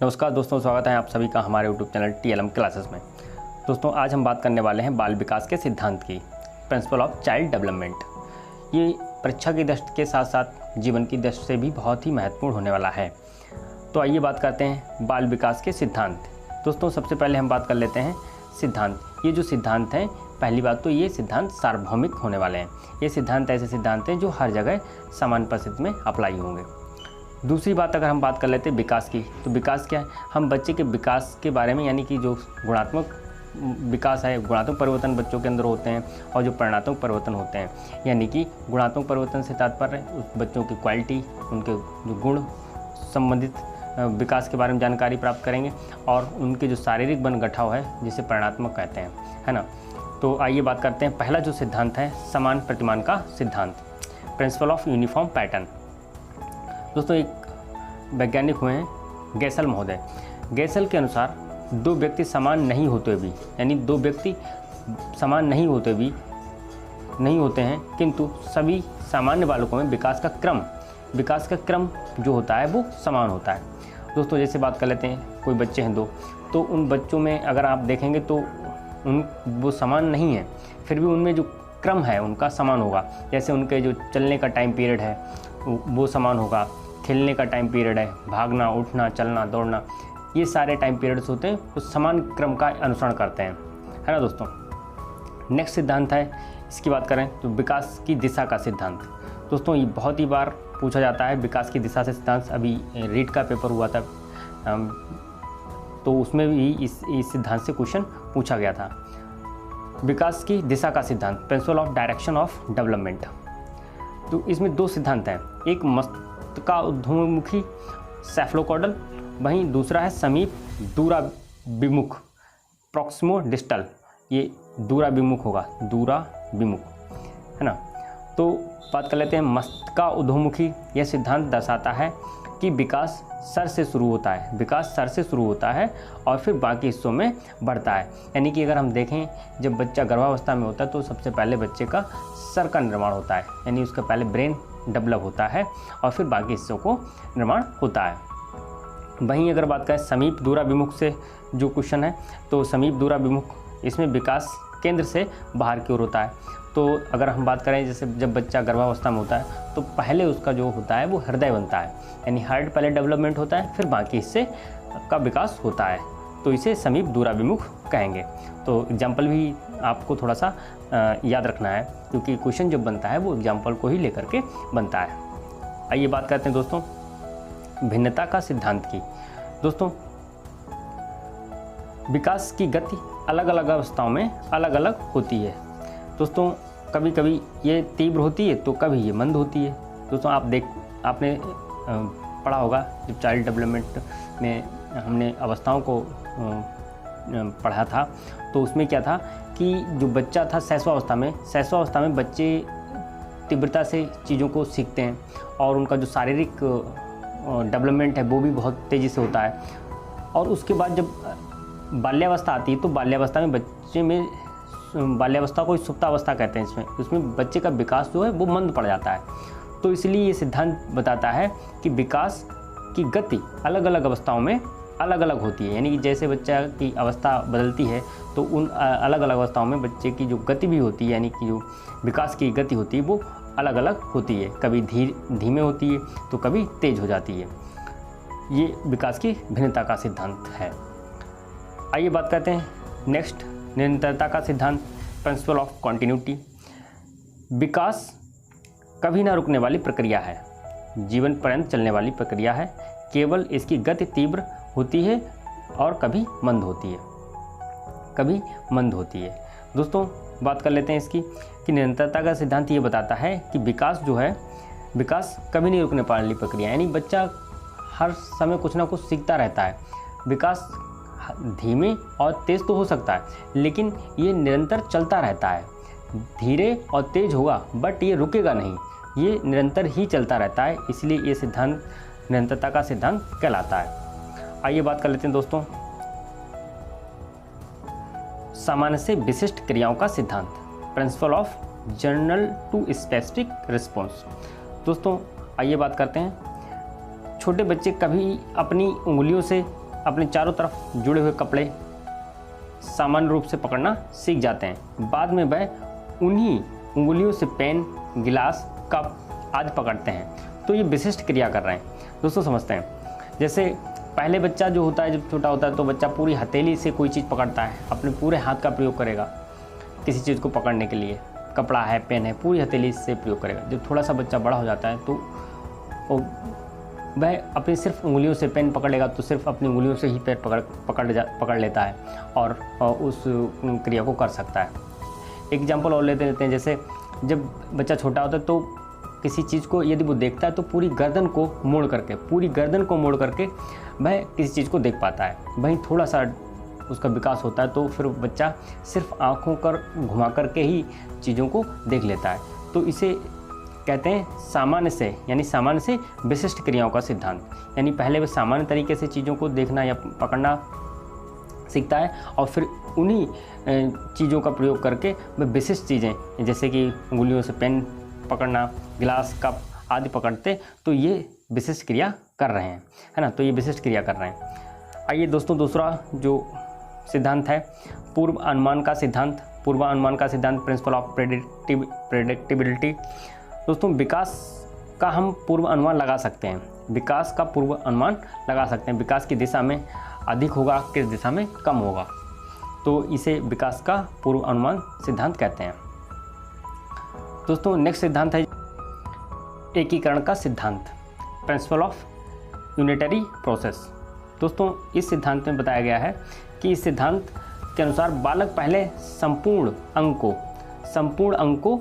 नमस्कार दोस्तों, स्वागत है आप सभी का हमारे यूट्यूब चैनल TLM क्लासेस में। दोस्तों आज हम बात करने वाले हैं बाल विकास के सिद्धांत की, प्रिंसिपल ऑफ चाइल्ड डेवलपमेंट। ये परीक्षा की दृष्टि के साथ साथ जीवन की दृष्टि से भी बहुत ही महत्वपूर्ण होने वाला है। तो आइए बात करते हैं बाल विकास के सिद्धांत। दोस्तों सबसे पहले हम बात कर लेते हैं सिद्धांत। ये जो सिद्धांत हैं, पहली बात तो ये सिद्धांत सार्वभौमिक होने वाले हैं। ये सिद्धांत ऐसे सिद्धांत हैं जो हर जगह समान परिस्थिति में अप्लाई होंगे। दूसरी बात अगर हम बात कर लेते हैं विकास की, तो विकास क्या है? हम बच्चे के विकास के बारे में, यानी कि जो गुणात्मक विकास है, गुणात्मक परिवर्तन बच्चों के अंदर होते हैं और जो परिणात्मक परिवर्तन होते हैं, यानी कि गुणात्मक परिवर्तन से तात्पर्य उस बच्चों की क्वालिटी, उनके जो गुण संबंधित विकास के बारे में जानकारी प्राप्त करेंगे, और उनके जो शारीरिक बनगठाव है जिसे परिणात्मक कहते हैं, है ना। तो आइए बात करते हैं पहला जो सिद्धांत है समान प्रतिमान का सिद्धांत, प्रिंसिपल ऑफ यूनिफॉर्म पैटर्न। दोस्तों एक वैज्ञानिक हुए हैं गैसल महोदय। गैसल के अनुसार दो व्यक्ति समान नहीं होते भी, यानी दो व्यक्ति समान नहीं होते हैं, किंतु सभी सामान्य बालकों में विकास का क्रम जो होता है वो समान होता है। दोस्तों जैसे बात कर लेते हैं, कोई बच्चे हैं दो, तो उन बच्चों में अगर आप देखेंगे तो वो समान नहीं है, फिर भी उनमें जो क्रम है उनका समान होगा। जैसे उनके जो चलने का टाइम पीरियड है वो समान होगा, खेलने का टाइम पीरियड है, भागना, उठना, चलना, दौड़ना, ये सारे टाइम पीरियड्स होते हैं वो समान क्रम का अनुसरण करते हैं, है ना दोस्तों। नेक्स्ट सिद्धांत है, इसकी बात करें तो विकास की दिशा का सिद्धांत। दोस्तों ये बहुत ही बार पूछा जाता है विकास की दिशा से सिद्धांत। अभी रीट का पेपर हुआ था तो उसमें भी इस सिद्धांत से क्वेश्चन पूछा गया था। विकास की दिशा का सिद्धांत, principle of direction of development. तो इसमें दो सिद्धांत हैं, एक मस्तिष्कोद्मुखी सेफलोकॉर्डल, वहीं दूसरा है समीप दूराभिमुख प्रॉक्सिमो डिस्टल। ये दूराभिमुख होगा, दूराभिमुख, है ना। तो बात कर लेते हैं मस्तिष्कोद्मुखी। यह सिद्धांत दर्शाता है कि विकास सर से शुरू होता है और फिर बाकी हिस्सों में बढ़ता है। यानी कि अगर हम देखें, जब बच्चा गर्भावस्था में होता है तो सबसे पहले बच्चे का सर का निर्माण होता है, यानी उसका पहले ब्रेन डेवलप होता है और फिर बाकी हिस्सों को निर्माण होता है। वहीं अगर बात करें समीप दूराभिमुख से जो क्वेश्चन है, तो समीप दूराभिमुख इसमें विकास केंद्र से बाहर की ओर होता है। तो अगर हम बात करें जैसे जब बच्चा गर्भावस्था में होता है तो पहले उसका जो होता है वो हृदय बनता है, यानी हार्ट पहले डेवलपमेंट होता है, फिर बाकी हिस्से का विकास होता है, तो इसे समीप दूराभिमुख कहेंगे। तो एग्जाम्पल भी आपको थोड़ा सा याद रखना है, क्योंकि क्वेश्चन जब बनता है वो एग्जाम्पल को ही लेकर के बनता है। आइए बात करते हैं दोस्तों भिन्नता का सिद्धांत की। दोस्तों विकास की गति अलग अलग अवस्थाओं में अलग अलग होती है। दोस्तों कभी कभी ये तीव्र होती है तो कभी ये मंद होती है। दोस्तों आपने पढ़ा होगा, जब चाइल्ड डेवलपमेंट में हमने अवस्थाओं को पढ़ा था तो उसमें क्या था कि जो बच्चा था शैशवावस्था में बच्चे तीव्रता से चीज़ों को सीखते हैं और उनका जो शारीरिक डेवलपमेंट है वो भी बहुत तेज़ी से होता है। और उसके बाद जब बाल्यावस्था आती है तो बाल्यावस्था में बच्चे में, बाल्यावस्था को सुप्तावस्था कहते हैं, उसमें बच्चे का विकास जो है वो मंद पड़ जाता है। तो इसलिए ये सिद्धांत बताता है कि विकास की गति अलग अलग अवस्थाओं में अलग अलग होती है, यानी कि जैसे बच्चा की अवस्था बदलती है तो उन अलग अलग अवस्थाओं में बच्चे की जो गति भी होती है, यानी कि जो विकास की गति होती है वो अलग अलग होती है। कभी धीमे होती है तो कभी तेज हो जाती है। ये विकास की भिन्नता का सिद्धांत है। आइए बात करते हैं नेक्स्ट निरंतरता का सिद्धांत, प्रिंसिपल ऑफ कॉन्टिन्यूटी। विकास कभी ना रुकने वाली प्रक्रिया है, जीवन पर्यंत चलने वाली प्रक्रिया है, केवल इसकी गति तीव्र होती है और कभी मंद होती है। दोस्तों बात कर लेते हैं इसकी कि निरंतरता का सिद्धांत ये बताता है कि विकास जो है, विकास कभी नहीं रुकने वाली प्रक्रिया, यानी बच्चा हर समय कुछ ना कुछ सीखता रहता है। विकास धीमे और तेज़ तो हो सकता है, लेकिन ये निरंतर चलता रहता है। धीरे और तेज होगा बट ये रुकेगा नहीं, ये निरंतर ही चलता रहता है, इसलिए ये सिद्धांत निरंतरता का सिद्धांत कहलाता है। आइए बात कर लेते हैं दोस्तों सामान्य से विशिष्ट क्रियाओं का सिद्धांत, principle of general to specific response. दोस्तों आइए बात करते हैं, छोटे बच्चे कभी अपनी उंगलियों से अपने चारों तरफ जुड़े हुए कपड़े सामान्य रूप से पकड़ना सीख जाते हैं। बाद में वह उन्हीं उंगलियों से पेन, गिलास, कप आदि पकड़ते हैं। तो ये विशिष्ट क्रिया कर रहे हैं। दोस्तों समझते हैं, जैसे पहले बच्चा जो होता है, जब छोटा होता है तो बच्चा पूरी हथेली से कोई चीज़ पकड़ता है, अपने पूरे हाथ का प्रयोग करेगा किसी चीज़ को पकड़ने के लिए। कपड़ा है, पेन है, पूरी हथेली से प्रयोग करेगा। जब थोड़ा सा बच्चा बड़ा हो जाता है तो वह अपनी सिर्फ उंगलियों से पेन पकड़ेगा तो सिर्फ अपनी उंगलियों से ही पेन पकड़ लेता है और उस क्रिया को कर सकता है। एग्जाम्पल और लेते हैं, जैसे जब बच्चा छोटा होता है तो किसी चीज़ को यदि वो देखता है तो पूरी गर्दन को मोड़ करके वह किसी चीज़ को देख पाता है। वहीं थोड़ा सा उसका विकास होता है तो फिर बच्चा सिर्फ आँखों कर घुमा करके ही चीज़ों को देख लेता है। तो इसे कहते हैं सामान्य से विशिष्ट क्रियाओं का सिद्धांत। यानी पहले वह सामान्य तरीके से चीज़ों को देखना या पकड़ना सीखता है और फिर उन्हीं चीज़ों का प्रयोग करके वह विशिष्ट चीज़ें, जैसे कि उंगलियों से पेन पकड़ना, गिलास, कप आदि पकड़ते, तो ये विशिष्ट क्रिया कर रहे हैं, है ना। तो ये विशिष्ट क्रिया कर रहे हैं। आइए दोस्तों, दूसरा जो सिद्धांत है पूर्वानुमान का सिद्धांत, प्रिंसिपल ऑफ प्रेडिक्टिबिलिटी। दोस्तों विकास का हम पूर्व अनुमान लगा सकते हैं, विकास की दिशा में अधिक होगा, किस दिशा में कम होगा, तो इसे विकास का पूर्व अनुमान सिद्धांत कहते हैं। दोस्तों नेक्स्ट सिद्धांत है एकीकरण का सिद्धांत, प्रिंसिपल ऑफ यूनिटरी प्रोसेस। दोस्तों इस सिद्धांत में बताया गया है कि इस सिद्धांत के अनुसार बालक पहले संपूर्ण अंग को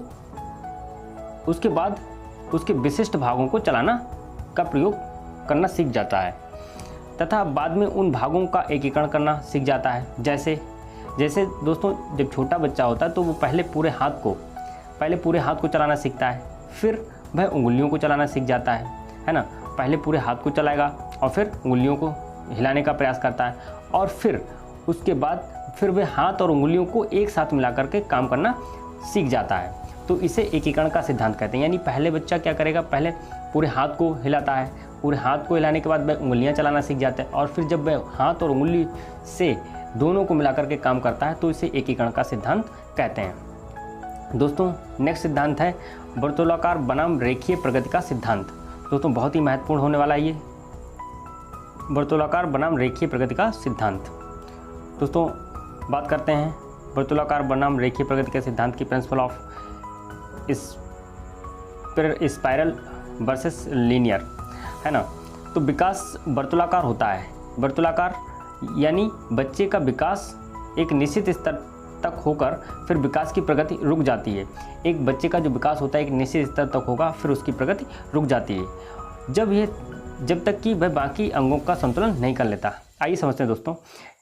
उसके बाद उसके विशिष्ट भागों को चलाना का प्रयोग करना सीख जाता है तथा बाद में उन भागों का एकीकरण करना सीख जाता है। जैसे दोस्तों जब छोटा बच्चा होता है तो वो पहले पूरे हाथ को चलाना सीखता है, फिर वह उंगलियों को चलाना सीख जाता है ना। पहले पूरे हाथ को चलाएगा और फिर उंगलियों को हिलाने का प्रयास करता है और फिर उसके बाद फिर वह हाथ और उंगलियों को एक साथ मिला करके काम करना सीख जाता है। तो इसे एकीकरण का सिद्धांत कहते हैं। यानी पहले बच्चा क्या करेगा, पहले पूरे हाथ को हिलाता है, पूरे हाथ को हिलाने के बाद वह उंगलियां चलाना सीख जाता है और फिर जब वह हाथ और उंगली से दोनों को मिला करके काम करता है तो इसे एकीकरण का सिद्धांत कहते हैं। दोस्तों नेक्स्ट सिद्धांत है वर्तुलाकार बनाम रेखीय प्रगति का सिद्धांत। दोस्तों बहुत ही महत्वपूर्ण होने वाला है ये वर्तुलाकार बनाम रेखीय प्रगति का सिद्धांत। दोस्तों बात करते हैं वर्तुलाकार बनाम रेखीय प्रगति के सिद्धांत की, principle of spiral versus linear, है ना। तो विकास वर्तुलाकार होता है, वर्तुलाकार यानी बच्चे का विकास एक निश्चित स्तर तक होकर फिर विकास की प्रगति रुक जाती है। एक बच्चे का जो विकास होता है एक निश्चित स्तर तक होगा, फिर उसकी प्रगति रुक जाती है जब तक कि वह बाकी अंगों का संतुलन नहीं कर लेता। आइए समझते हैं दोस्तों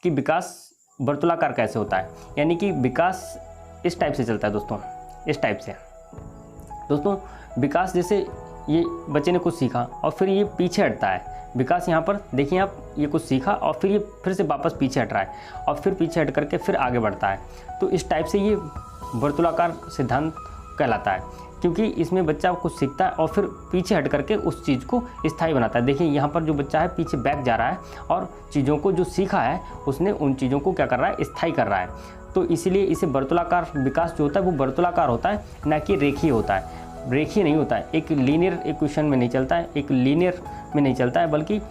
कि विकास वर्तुलाकार कैसे होता है। यानी कि विकास इस टाइप से चलता है दोस्तों, इस टाइप से। दोस्तों विकास जैसे ये बच्चे ने कुछ सीखा और फिर ये पीछे हटता है। विकास यहाँ पर देखिए आप, ये कुछ सीखा और फिर ये फिर से वापस पीछे हट रहा है और फिर पीछे हट करके फिर आगे बढ़ता है। तो इस टाइप से ये वर्तुलाकार सिद्धांत कहलाता है, क्योंकि इसमें बच्चा कुछ सीखता है और फिर पीछे हट करके उस चीज़ को स्थायी बनाता है। देखिए यहाँ पर जो बच्चा है पीछे बैक जा रहा है और चीज़ों को जो सीखा है उसने उन चीज़ों को क्या कर रहा है, स्थायी कर रहा है। तो इसीलिए इसे वर्तुलाकार विकास जो होता है वो वर्तुलाकार होता है, ना कि रेखीय होता है। रेखीय नहीं होता है, एक लीनियर इक्वेशन में नहीं चलता है, बल्कि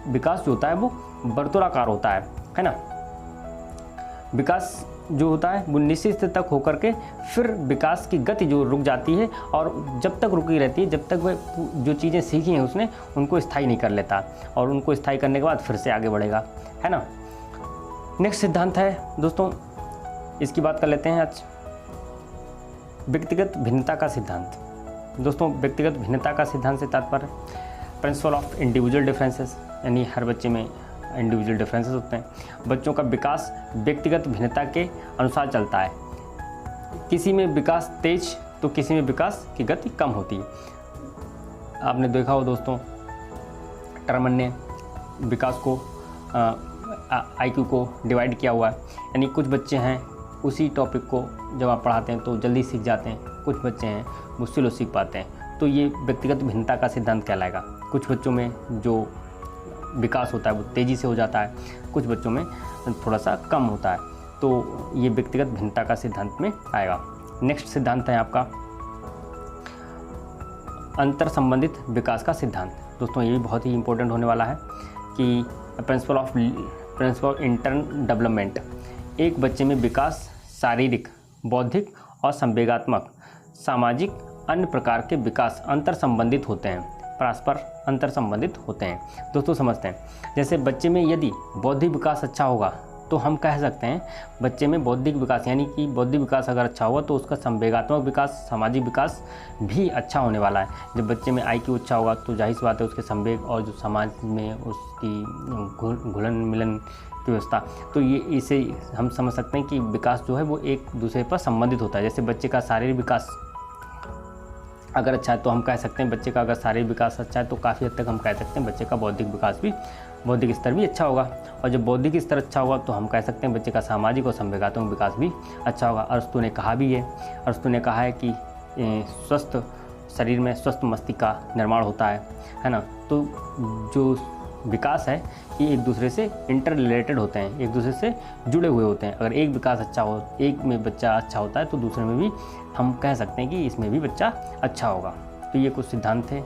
विकास जो होता है वो वर्तुलाकार होता है ना। विकास जो होता है वो निश्चित स्तर तक होकर के फिर विकास की गति जो रुक जाती है और जब तक रुकी रहती है जब तक वह जो चीज़ें सीखी हैं उसने उनको स्थायी नहीं कर लेता और उनको स्थायी करने के बाद फिर से आगे बढ़ेगा, है ना। नेक्स्ट सिद्धांत है दोस्तों, इसकी बात कर लेते हैं आज, व्यक्तिगत भिन्नता का सिद्धांत। दोस्तों व्यक्तिगत भिन्नता का सिद्धांत से तात्पर्य प्रिंसिपल ऑफ इंडिविजुअल डिफरेंसेस, यानी हर बच्चे में इंडिविजुअल डिफरेंसेस होते हैं। बच्चों का विकास व्यक्तिगत भिन्नता के अनुसार चलता है। किसी में विकास तेज तो किसी में विकास की गति कम होती है। आपने देखा हो दोस्तों, टर्मन ने विकास को IQ को डिवाइड किया हुआ है। यानी कुछ बच्चे हैं उसी टॉपिक को जब आप पढ़ाते हैं तो जल्दी सीख जाते हैं, कुछ बच्चे हैं मुश्किल सीख पाते हैं। तो ये व्यक्तिगत भिन्नता का सिद्धांत कहलाएगा। कुछ बच्चों में जो विकास होता है वो तेज़ी से हो जाता है, कुछ बच्चों में थोड़ा सा कम होता है। तो ये व्यक्तिगत भिन्नता का सिद्धांत में आएगा। नेक्स्ट सिद्धांत है आपका अंतर संबंधित विकास का सिद्धांत। दोस्तों ये भी बहुत ही इंपॉर्टेंट होने वाला है कि प्रिंसिपल ऑफ इंटर्न डेवलपमेंट। एक बच्चे में विकास शारीरिक, बौद्धिक और संवेगात्मक, सामाजिक, अन्य प्रकार के विकास अंतर संबंधित होते हैं, परस्पर अंतर संबंधित होते हैं। दोस्तों समझते हैं, जैसे बच्चे में यदि बौद्धिक विकास अच्छा होगा तो हम कह सकते हैं बच्चे में बौद्धिक विकास, यानी कि बौद्धिक विकास अगर अच्छा होगा तो उसका संवेगात्मक विकास, सामाजिक विकास भी अच्छा होने वाला है। जब बच्चे में IQ अच्छा होगा तो जाहिर सी बात है उसके संवेग और जो समाज में उसकी घुलन मिलन की व्यवस्था, तो ये इसे हम समझ सकते हैं कि विकास जो है वो एक दूसरे पर संबंधित होता है। जैसे बच्चे का शारीरिक विकास अगर अच्छा है तो हम कह सकते हैं बच्चे का अगर शारीरिक विकास अच्छा है तो काफ़ी हद तक हम कह सकते हैं बच्चे का बौद्धिक स्तर भी अच्छा होगा। और जब बौद्धिक स्तर अच्छा होगा तो हम कह सकते हैं बच्चे का सामाजिक और संवेगात्मक विकास भी अच्छा होगा। अरस्तु ने कहा भी है, अरस्तु ने कहा है कि स्वस्थ शरीर में स्वस्थ मस्तिष्क का निर्माण होता है ना। तो जो विकास है ये एक दूसरे से इंटर रिलेटेड होते हैं, एक दूसरे से जुड़े हुए होते हैं। अगर एक विकास अच्छा हो, एक में बच्चा अच्छा होता है तो दूसरे में भी हम कह सकते हैं कि इसमें भी बच्चा अच्छा होगा। तो ये कुछ सिद्धांत थे।